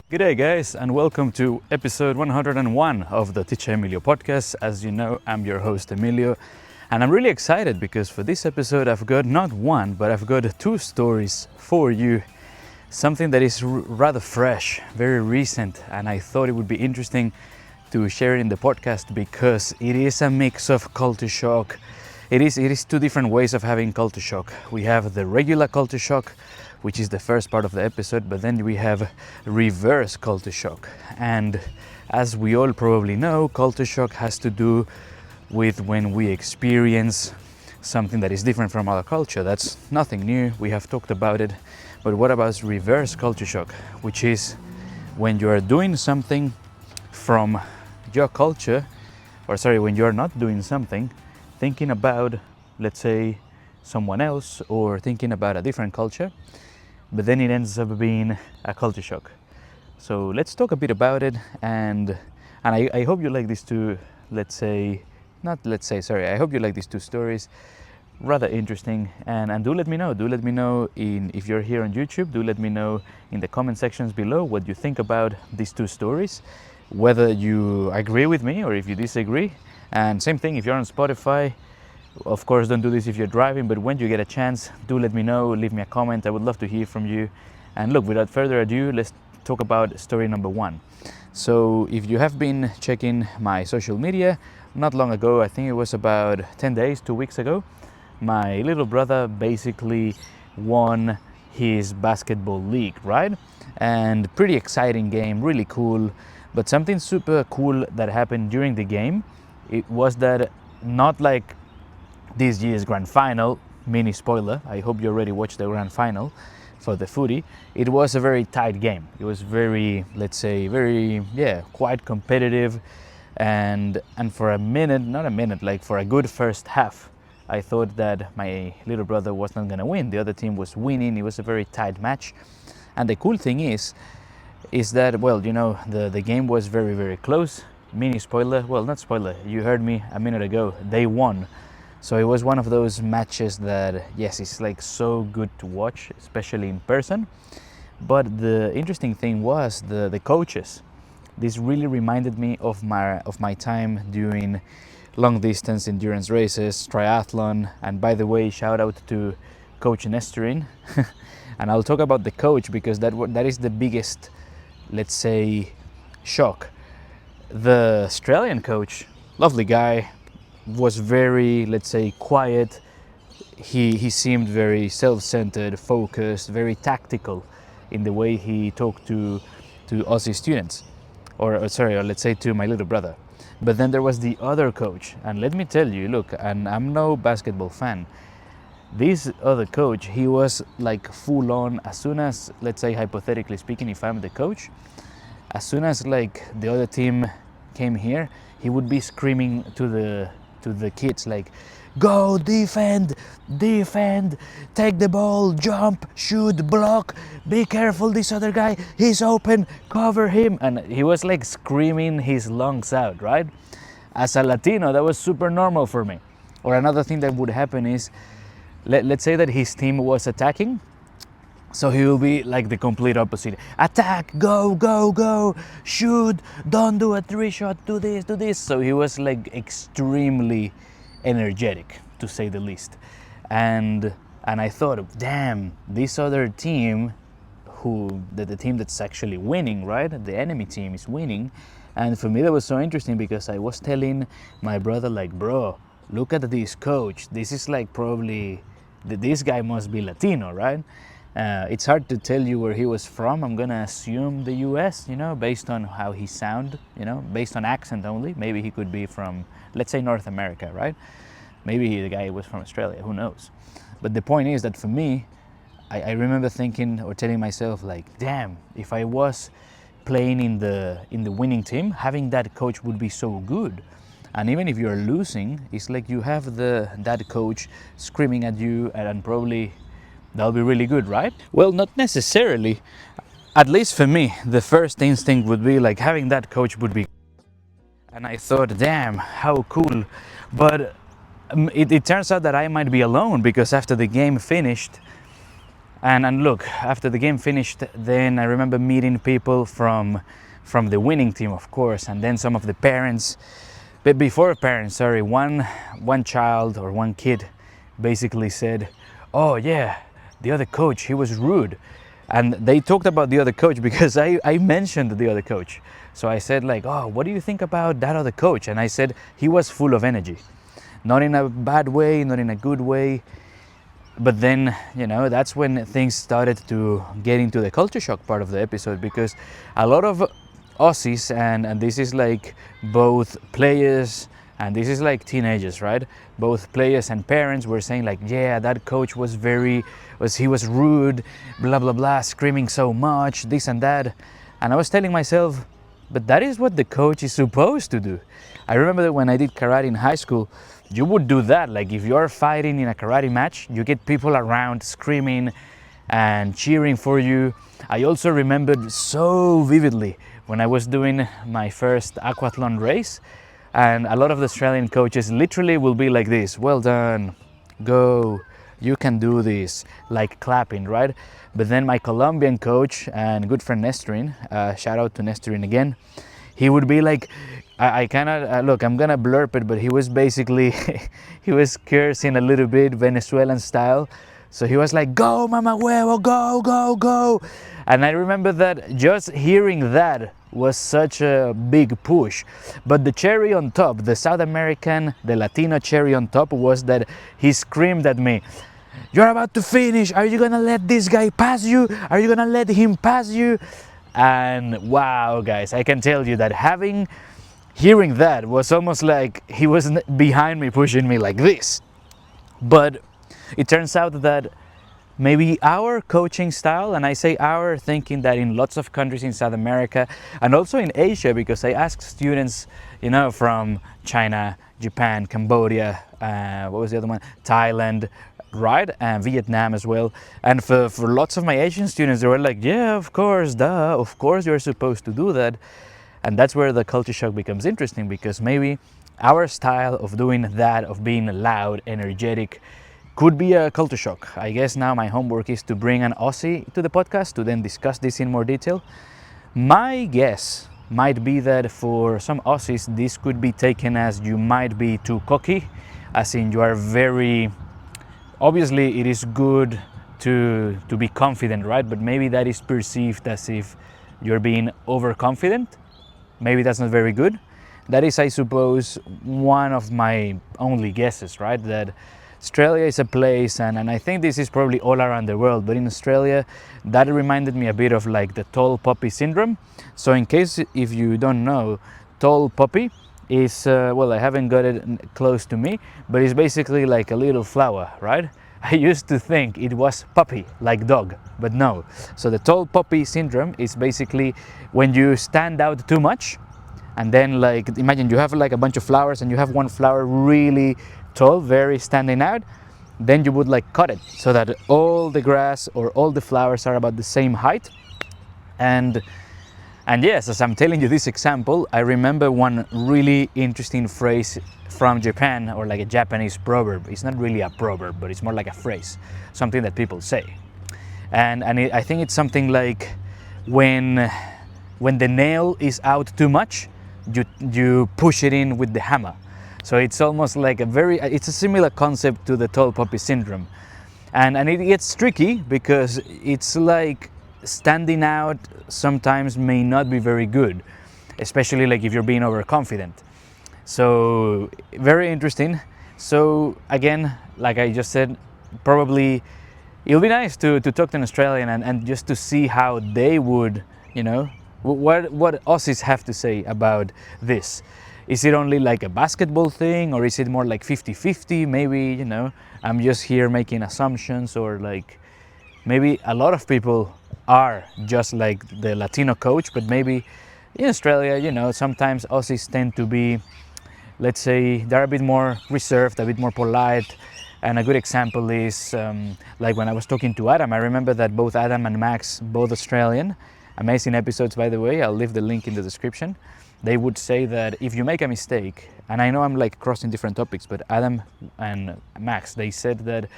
G'day guys, and welcome to episode 101 of the Teacher Emilio podcast. As you know, I'm your host Emilio, and I'm really excited because for this episode I've got not one, but I've got two stories for you. Something that is rather fresh, very recent, and I thought it would be interesting to share it in the podcast because it is a mix of culture shock. It is two different ways of having culture shock. We have the regular culture shock, which is the first part of the episode, but then we have reverse culture shock. And as we all probably know, culture shock has to do with when we experience something that is different from our culture. That's nothing new, we have talked about it. But what about reverse culture shock, which is when you are doing something from your culture, when you're not doing something, thinking about, let's say, someone else or thinking about a different culture, but then it ends up being a culture shock. So let's talk a bit about it, and I hope you like these two, I hope you like these two stories. Rather interesting, and do let me know if you're here on YouTube, do let me know in the comment sections below what you think about these two stories, whether you agree with me or if you disagree. And same thing if you're on Spotify. Of course, don't do this if you're driving, but when you get a chance, do let me know, leave me a comment. I would love to hear from you. And look, without further ado, let's talk about story number one. So if you have been checking my social media, not long ago, I think it was about 10 days, 2 weeks ago, my little brother basically won his basketball league, right? And pretty exciting game, really cool. But something super cool that happened during the game, it was that not like this year's grand final, mini spoiler, I hope you already watched the grand final for the footy. It was a very tight game. It was very, quite competitive. And for a minute, not a minute, like for a good first half, I thought that my little brother was not gonna win. The other team was winning. It was a very tight match. And the cool thing is that, well, you know, the game was very, very close. Mini spoiler, well, not spoiler, you heard me a minute ago, they won. So it was one of those matches that, yes, it's like so good to watch, especially in person. But the interesting thing was the coaches. This really reminded me of my time doing long distance endurance races, triathlon. And by the way, shout out to Coach Nestorin. And I'll talk about the coach because that is the biggest, let's say, shock. The Australian coach, lovely guy, was very, let's say, quiet. He seemed very self-centered, focused, very tactical in the way he talked to Aussie students, or let's say to my little brother. But then there was the other coach, and let me tell you, look, and I'm no basketball fan, this other coach, he was like full on. As soon as, let's say, hypothetically speaking, if I'm the coach, as soon as like the other team came here, he would be screaming to the kids like, go, defend, take the ball, jump, shoot, block, be careful, this other guy, he's open, cover him. And he was like screaming his lungs out, right? As a Latino, that was super normal for me. Or another thing that would happen is, let's say that his team was attacking, so he will be like the complete opposite. Attack, go, shoot, don't do a 3-shot, do this. So he was like extremely energetic, to say the least. And I thought, damn, this other team, the team that's actually winning, right? The enemy team is winning. And for me that was so interesting because I was telling my brother, like, bro, look at this coach. This is like probably, this guy must be Latino, right? It's hard to tell you where he was from. I'm gonna assume the US, you know, based on how he sound, you know, based on accent only. Maybe he could be from, let's say, North America, right? Maybe the guy was from Australia, who knows? But the point is that for me, I remember thinking or telling myself like, damn, if I was playing in the winning team, having that coach would be so good. And even if you're losing, it's like you have that coach screaming at you, and probably that'll be really good, right? Well, not necessarily. At least for me, the first instinct would be like having that coach would be. And I thought, damn, how cool. But it turns out that I might be alone, because after the game finished, And look, after the game finished, then I remember meeting people from the winning team, of course, and then some of the parents. But before parents, sorry, one child or one kid basically said, "Oh yeah, the other coach, he was rude." And they talked about the other coach because I mentioned the other coach. So I said like, "Oh, what do you think about that other coach?" And I said he was full of energy. Not in a bad way, not in a good way. But then, that's when things started to get into the culture shock part of the episode, because a lot of Aussies, and this is like both players and this is like teenagers, right? Both players and parents were saying like, yeah, that coach he was rude, blah, blah, blah, screaming so much, this and that. And I was telling myself, but that is what the coach is supposed to do. I remember that when I did karate in high school, you would do that. Like if you're fighting in a karate match, you get people around screaming and cheering for you. I also remembered so vividly when I was doing my first aquathlon race, and a lot of the Australian coaches literally will be like this: well done, go, you can do this, like clapping, right? But then my Colombian coach and good friend Nestorin, shout out to Nestorin again, he would be like, I cannot, look, I'm gonna blurp it, but he was basically, he was cursing a little bit, Venezuelan style. So he was like, go mama huevo, go, go, go. And I remember that just hearing that was such a big push. But the cherry on top, the South American, the Latino cherry on top, was that he screamed at me, you're about to finish, are you gonna let this guy pass you? Are you gonna let him pass you? And wow, guys, I can tell you that hearing that was almost like he was behind me pushing me like this. But it turns out that maybe our coaching style, and I say our thinking that in lots of countries in South America and also in Asia, because I asked students, from China, Japan, Cambodia, what was the other one? Thailand, right? And Vietnam as well. And for lots of my Asian students, they were like, yeah, of course, duh, of course you're supposed to do that. And that's where the culture shock becomes interesting, because maybe our style of doing that, of being loud, energetic, could be a culture shock. I guess now my homework is to bring an Aussie to the podcast to then discuss this in more detail. My guess might be that for some Aussies, this could be taken as you might be too cocky, as in you are very, obviously it is good to be confident, right? But maybe that is perceived as if you're being overconfident. Maybe that's not very good. That is, I suppose, one of my only guesses, right? That Australia is a place, and I think this is probably all around the world, but in Australia, that reminded me a bit of like the tall poppy syndrome. So in case if you don't know, tall poppy is, well, I haven't got it close to me, but it's basically like a little flower, right? I used to think it was puppy, like dog, but no. So the tall poppy syndrome is basically when you stand out too much, and then like imagine you have like a bunch of flowers and you have one flower really tall, very standing out, then you would like cut it so that all the grass or all the flowers are about the same height. And yes, as I'm telling you this example, I remember one really interesting phrase from Japan, or like a Japanese proverb. It's not really a proverb, but it's more like a phrase, something that people say. And I think it's something like when the nail is out too much, you push it in with the hammer. So it's almost like it's a similar concept to the tall poppy syndrome. And it gets tricky because it's like standing out sometimes may not be very good, especially like if you're being overconfident. So very interesting. So again, like I just said, probably it'll be nice to talk to an Australian and just to see how they would, what Aussies have to say about this. Is it only like a basketball thing, or is it more like 50-50? Maybe, I'm just here making assumptions, or like maybe a lot of people are just like the Latino coach, but maybe in Australia, sometimes Aussies tend to be, let's say, they're a bit more reserved, a bit more polite. And a good example is like when I was talking to Adam, I remember that both Adam and Max, both Australian, amazing episodes by the way, I'll leave the link in the description. They would say that if you make a mistake, and I know I'm like crossing different topics, but Adam and Max, they said that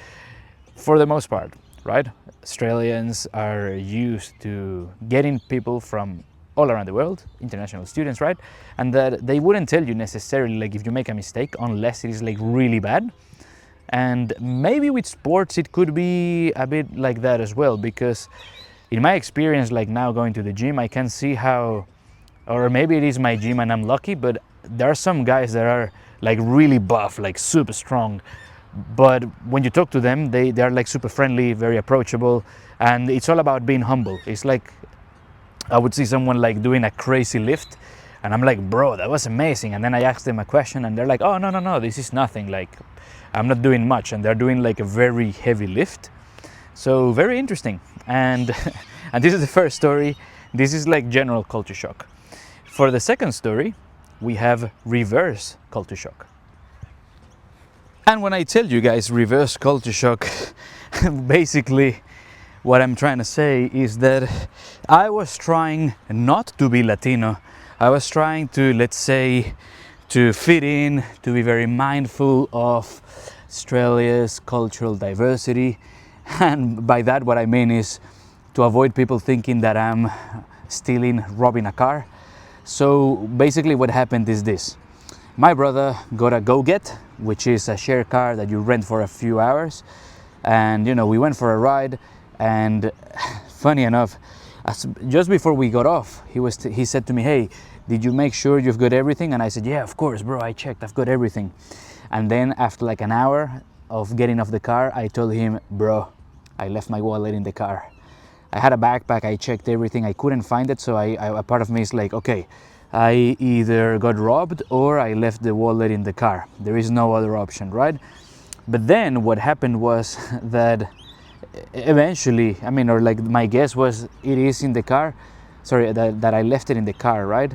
for the most part, right? Australians are used to getting people from all around the world, international students, right? And that they wouldn't tell you necessarily like if you make a mistake unless it is like really bad. And maybe with sports it could be a bit like that as well, because in my experience, like now going to the gym, I can see how, or maybe it is my gym and I'm lucky, but there are some guys that are like really buff, like super strong, but when you talk to them, they are like super friendly, very approachable, and it's all about being humble. It's like I would see someone like doing a crazy lift and I'm like, bro, that was amazing, and then I ask them a question and they're like, oh, no, no, no, this is nothing, like I'm not doing much, and they're doing like a very heavy lift. So very interesting. And and this is the first story. This is like general culture shock. For the second story, we have reverse culture shock. And when I tell you guys reverse culture shock, basically what I'm trying to say is that I was trying not to be Latino. I was trying to, let's say, to fit in, to be very mindful of Australia's cultural diversity. And by that, what I mean is to avoid people thinking that I'm stealing, robbing a car. So basically what happened is this. My brother got a Go-Get, which is a share car that you rent for a few hours. And you know, we went for a ride, and funny enough, just before we got off, he said to me, hey, did you make sure you've got everything? And I said, yeah, of course, bro, I checked, I've got everything. And then after like an hour of getting off the car, I told him, bro, I left my wallet in the car. I had a backpack, I checked everything, I couldn't find it, so a part of me is like, okay, I either got robbed or I left the wallet in the car. There is no other option, right? But then what happened was that eventually, I mean, or like my guess was it is in the car, sorry, that I left it in the car, right?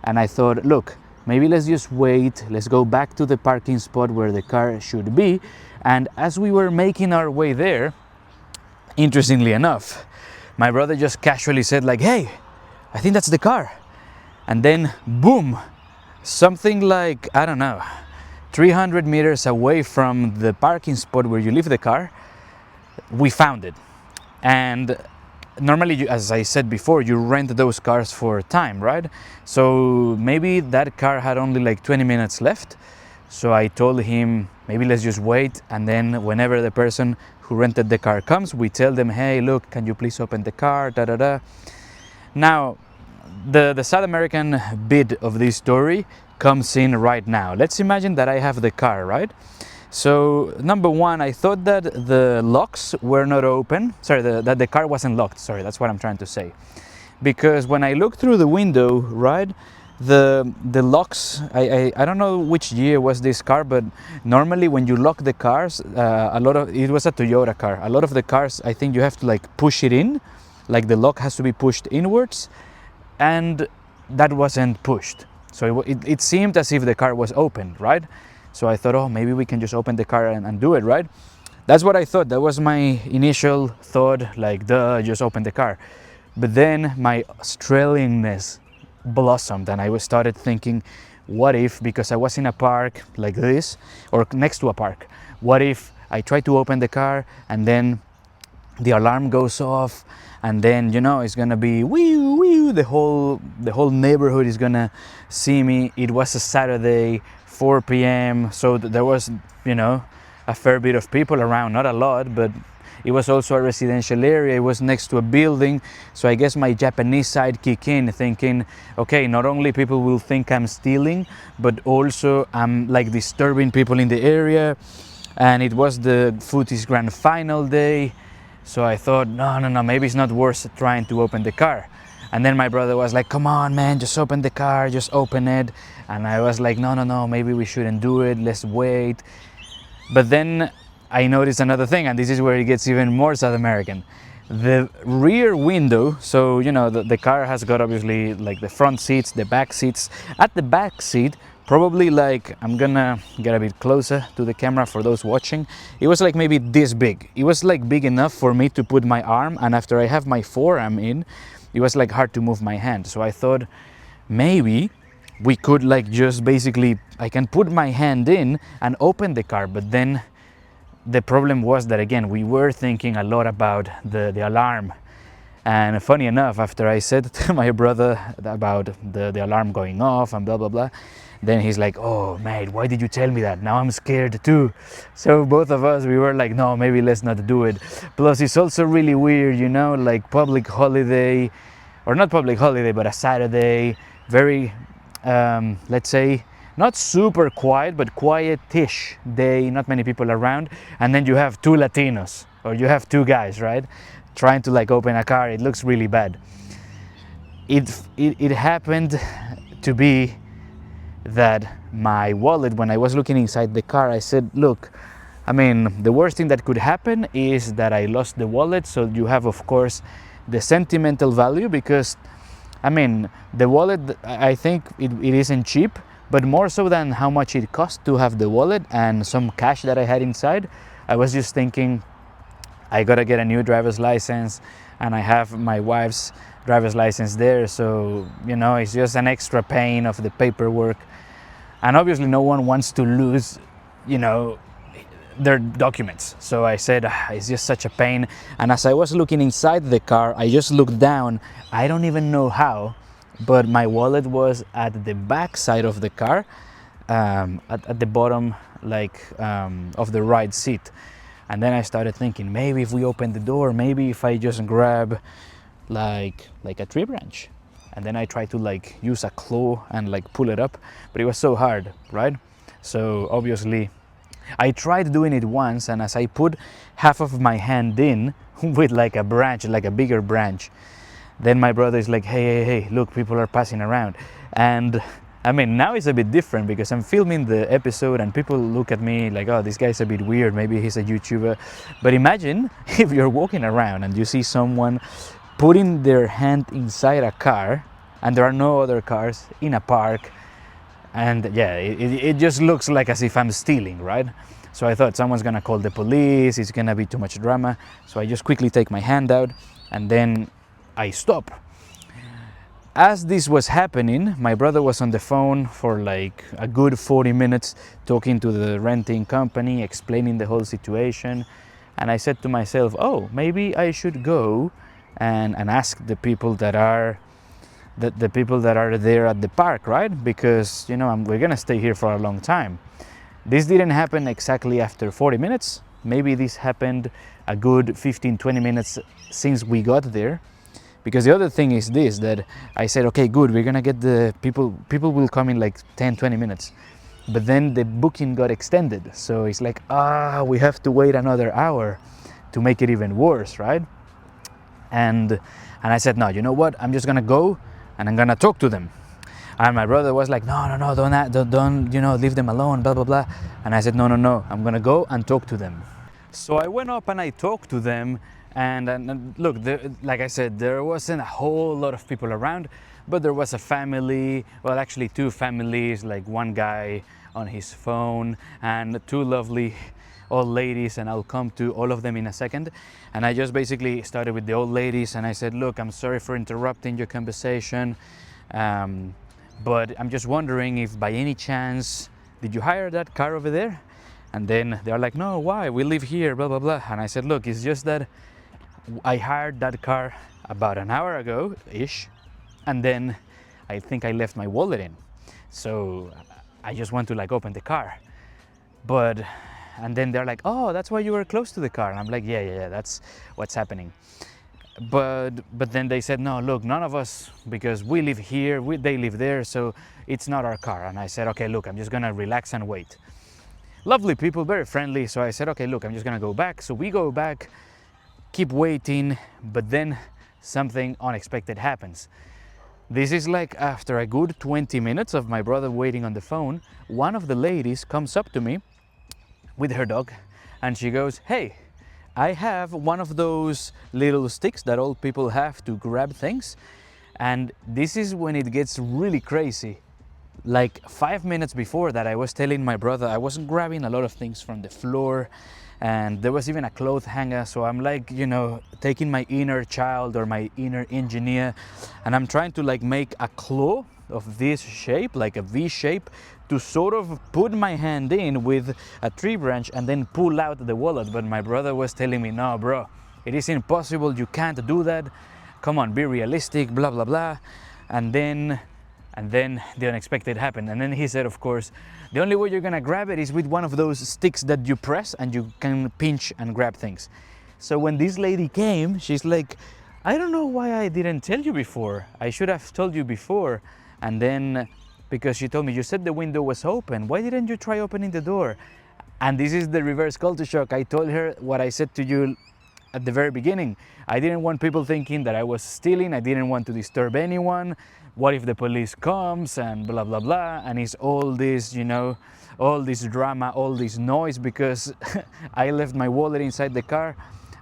And I thought, look, maybe let's just wait, let's go back to the parking spot where the car should be. And as we were making our way there, interestingly enough, my brother just casually said like, hey, I think that's the car. And then boom, something like, I don't know, 300 meters away from the parking spot where you leave the car, we found it. And normally, as I said before, you rent those cars for time, right? So maybe that car had only like 20 minutes left. So I told him, maybe let's just wait, and then whenever the person who rented the car comes, we tell them, hey, look, can you please open the car, da da da. Now, the South American bit of this story comes in right now. Let's imagine that I have the car, right? So number one, I thought that the locks were not open. Sorry, that the car wasn't locked. Sorry, that's what I'm trying to say. Because when I looked through the window, right, the locks, I don't know which year was this car, but normally when you lock the cars, it was a Toyota car. A lot of the cars, I think you have to like push it in, like the lock has to be pushed inwards, and that wasn't pushed. So it seemed as if the car was open, right? So I thought, oh, maybe we can just open the car and do it, right? That's what I thought. That was my initial thought, like, duh, just open the car. But then my Australianness blossomed and I started thinking, what if, because I was in a park like this, or next to a park, what if I try to open the car and then the alarm goes off, and then, you know, it's gonna be wee wee, the whole neighborhood is gonna see me. It was a Saturday, 4 p.m, so there was, you know, a fair bit of people around, not a lot, but it was also a residential area. It was next to a building, so I guess my Japanese side kicked in, thinking, okay, not only people will think I'm stealing, but also I'm like disturbing people in the area. And it was the Footies Grand Final day, so I thought, no, maybe it's not worth trying to open the car. And then my brother was like, come on, man, just open the car, just open it. And I was like, no, maybe we shouldn't do it, let's wait. But then I noticed another thing, and this is where it gets even more South American. The rear window, so, you know, the car has got obviously like the front seats, the back seats. At the back seat, probably like, I'm gonna get a bit closer to the camera for those watching. It was like maybe this big. It was like big enough for me to put my arm, and after I have my forearm in, it was like hard to move my hand. So I thought maybe we could like just basically, I can put my hand in and open the car, but then the problem was that, again, we were thinking a lot about the alarm. And funny enough, after I said to my brother about the alarm going off and blah blah blah, then he's like, oh mate, why did you tell me that? Now I'm scared too. So both of us, we were like, no, maybe let's not do it. Plus it's also really weird, you know, like public holiday, or not public holiday, but a Saturday, very let's say not super quiet, but quietish day, not many people around, and then you have two Latinos, or you have two guys, right, trying to like open a car. It looks really bad. It happened to be that my wallet, when I was looking inside the car, I said, look, I mean, the worst thing that could happen is that I lost the wallet. So you have, of course, the sentimental value, because I mean, the wallet, I think it isn't cheap, but more so than how much it cost to have the wallet and some cash that I had inside, I was just thinking, I gotta get a new driver's license, and I have my wife's driver's license there, so you know, it's just an extra pain of the paperwork, and obviously no one wants to lose, you know, their documents. So I said, it's just such a pain. And as I was looking inside the car, I just looked down. I don't even know how, but my wallet was at the back side of the car, at the bottom, like of the right seat. And then I started thinking, maybe if we open the door, maybe if I just grab like a tree branch, and then I tried to like use a claw and like pull it up, but it was so hard, right? So obviously I tried doing it once, and as I put half of my hand in with like a branch, like a bigger branch, then my brother is like, hey, look, people are passing around. And I mean, now it's a bit different because I'm filming the episode and people look at me like, oh, this guy's a bit weird, maybe he's a YouTuber. But imagine if you're walking around and you see someone putting their hand inside a car and there are no other cars in a park, and yeah, it just looks like as if I'm stealing, right? So I thought someone's gonna call the police, it's gonna be too much drama. So I just quickly take my hand out and then I stop. As this was happening, my brother was on the phone for like a good 40 minutes talking to the renting company, explaining the whole situation. And I said to myself, oh, maybe I should go and ask the people that are the people that are there at the park, right? Because, you know, we're gonna stay here for a long time. This didn't happen exactly after 40 minutes. Maybe this happened a good 15-20 minutes since we got there. Because the other thing is this, that I said, okay, good, we're gonna get the people will come in like 10-20 minutes. But then the booking got extended. So it's like, we have to wait another hour to make it even worse, right? And I said, no, you know what? I'm just gonna go and I'm gonna talk to them. And my brother was like, no, don't, you know, leave them alone, blah, blah, blah. And I said, no, I'm gonna go and talk to them. So I went up and I talked to them. And look, like I said, there wasn't a whole lot of people around, but there was a family, well, actually two families, like one guy on his phone and two lovely old ladies, and I'll come to all of them in a second. And I just basically started with the old ladies and I said, look, I'm sorry for interrupting your conversation, but I'm just wondering if by any chance, did you hire that car over there? And then they're like, no, why? We live here, blah, blah, blah. And I said, look, it's just that I hired that car about an hour ago-ish, and then I think I left my wallet in. So I just want to like open the car. And then they're like, oh, that's why you were close to the car. And I'm like, yeah, that's what's happening. But then they said, no, look, none of us, because we live here, they live there, so it's not our car. And I said, okay, look, I'm just gonna relax and wait. Lovely people, very friendly. So I said, okay, look, I'm just gonna go back. So we go back, keep waiting, but then something unexpected happens. This is like after a good 20 minutes of my brother waiting on the phone, one of the ladies comes up to me with her dog and she goes, hey, I have one of those little sticks that old people have to grab things. And this is when it gets really crazy. Like 5 minutes before that, I was telling my brother I wasn't grabbing a lot of things from the floor, and there was even a cloth hanger. So I'm like, you know, taking my inner child or my inner engineer, and I'm trying to like make a claw, of this shape, like a V shape, to sort of put my hand in with a tree branch and then pull out the wallet. But my brother was telling me, no, bro, it is impossible. You can't do that. Come on, be realistic, blah, blah, blah. And then the unexpected happened. And then he said, of course, the only way you're gonna grab it is with one of those sticks that you press and you can pinch and grab things. So when this lady came, she's like, I don't know why I didn't tell you before. I should have told you before. And then, because she told me, you said the window was open. Why didn't you try opening the door? And this is the reverse culture shock. I told her what I said to you at the very beginning. I didn't want people thinking that I was stealing. I didn't want to disturb anyone. What if the police comes and blah, blah, blah. And it's all this, you know, all this drama, all this noise because I left my wallet inside the car.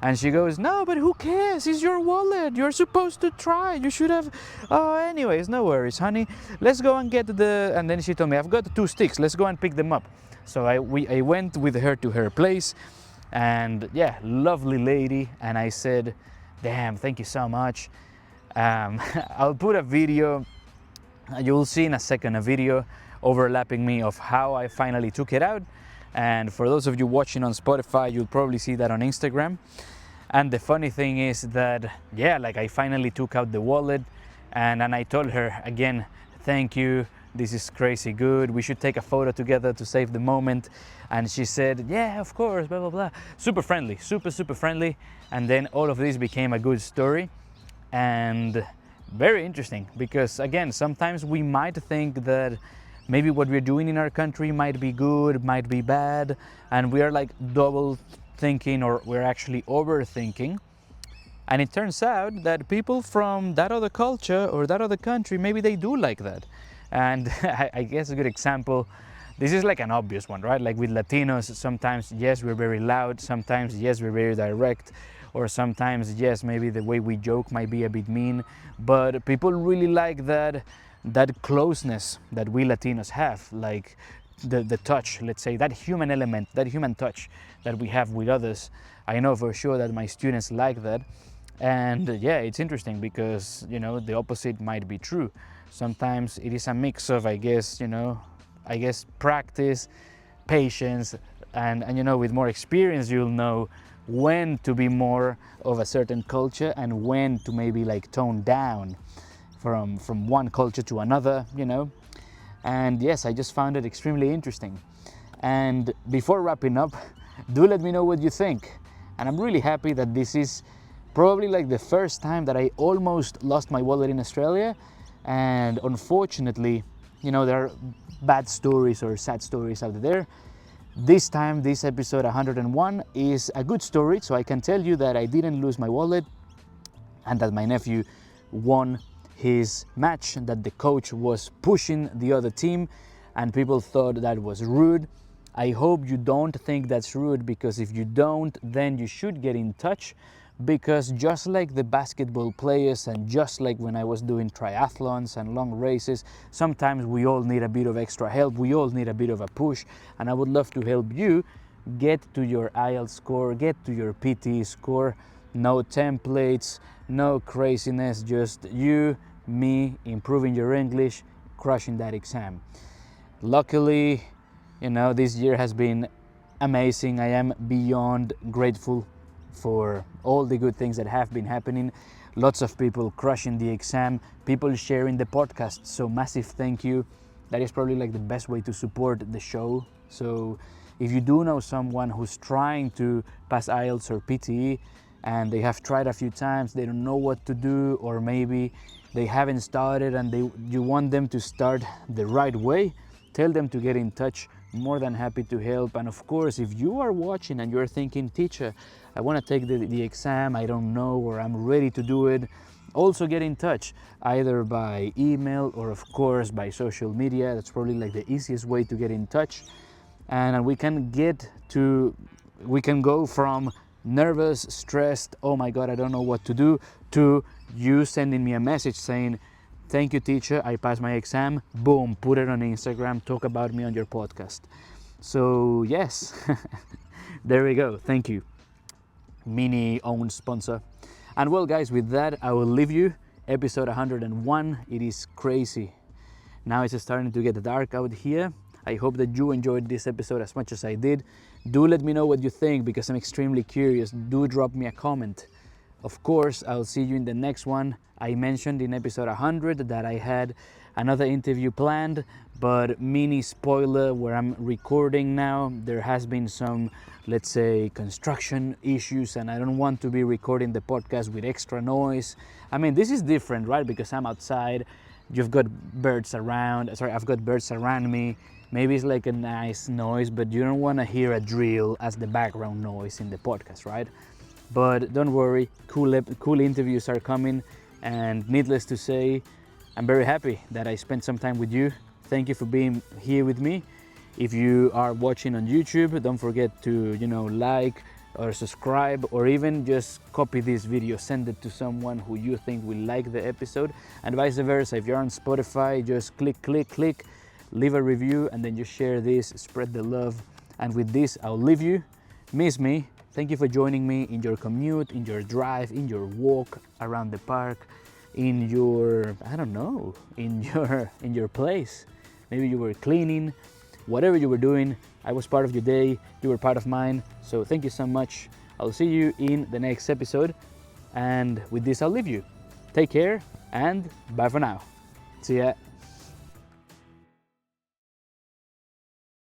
And she goes, no, but who cares? It's your wallet. You're supposed to try. You should have. Oh, anyways, no worries, honey. Let's go and get the. And then she told me, I've got 2 sticks. Let's go and pick them up. So I went with her to her place. And yeah, lovely lady. And I said, damn, thank you so much. I'll put a video. You'll see in a second a video overlapping me of how I finally took it out. And for those of you watching on Spotify, you'll probably see that on Instagram. And the funny thing is that, yeah, like I finally took out the wallet and I told her again, thank you. This is crazy good. We should take a photo together to save the moment. And she said, yeah, of course, blah, blah, blah. Super friendly, super friendly. And then all of this became a good story and very interesting because again, sometimes we might think that maybe what we're doing in our country might be good, might be bad, and we are like double thinking or we're actually overthinking. And it turns out that people from that other culture or that other country, maybe they do like that. And I guess a good example, this is like an obvious one, right? Like with Latinos, sometimes, yes, we're very loud, sometimes, yes, we're very direct, or sometimes, yes, maybe the way we joke might be a bit mean, but people really like that closeness that we Latinos have, like the touch, let's say, that human element, that human touch that we have with others. I know for sure that my students like that. And yeah, it's interesting because, you know, the opposite might be true. Sometimes it is a mix of, I guess, practice, patience, and you know, with more experience, you'll know when to be more of a certain culture and when to maybe like tone down from one culture to another, you know. And yes, I just found it extremely interesting. And before wrapping up, do let me know what you think. And I'm really happy that this is probably like the first time that I almost lost my wallet in Australia. And unfortunately, you know, there are bad stories or sad stories out there. This time, this episode 101 is a good story, so I can tell you that I didn't lose my wallet and that my nephew won his match, that the coach was pushing the other team and people thought that was rude. I hope you don't think that's rude, because if you don't, then you should get in touch, because just like the basketball players and just like when I was doing triathlons and long races, sometimes we all need a bit of extra help, we all need a bit of a push, and I would love to help you get to your IELTS score, get to your PTE score. No templates, no craziness, just you, me, improving your English, crushing that exam. Luckily, you know, this year has been amazing. I am beyond grateful for all the good things that have been happening. Lots of people crushing the exam, people sharing the podcast, so massive thank you. That is probably like the best way to support the show. So if you do know someone who's trying to pass IELTS or PTE and they have tried a few times, they don't know what to do, or maybe they haven't started and you want them to start the right way, tell them to get in touch. More than happy to help. And of course, if you are watching and you're thinking, teacher, I want to take the exam, I don't know, or I'm ready to do it, also get in touch, either by email or of course by social media. That's probably like the easiest way to get in touch. And we can go from nervous, stressed, oh my God, I don't know what to do, to you sending me a message saying, thank you, teacher, I passed my exam, boom, put it on Instagram, talk about me on your podcast. So yes, there we go, thank you. Mini owned sponsor. And well guys, with that, I will leave you. Episode 101, it is crazy. Now it's starting to get dark out here. I hope that you enjoyed this episode as much as I did. Do let me know what you think, because I'm extremely curious. Do drop me a comment. Of course, I'll see you in the next one. I mentioned in episode 100 that I had another interview planned, but mini spoiler where I'm recording now, there has been some, let's say, construction issues, and I don't want to be recording the podcast with extra noise. I mean, this is different, right? Because I'm outside, you've got birds around, I've got birds around me. Maybe it's like a nice noise, but you don't want to hear a drill as the background noise in the podcast, right? But don't worry, cool interviews are coming, and needless to say, I'm very happy that I spent some time with you. Thank you for being here with me. If you are watching on YouTube, don't forget to, like or subscribe, or even just copy this video, send it to someone who you think will like the episode, and vice versa. If you're on Spotify, just click, leave a review, and then just share this, spread the love. And with this, I'll leave you. Miss me. Thank you for joining me in your commute, in your drive, in your walk around the park, in your, I don't know, in your place. Maybe you were cleaning, whatever you were doing, I was part of your day, you were part of mine. So thank you so much. I'll see you in the next episode. And with this, I'll leave you. Take care and bye for now. See ya.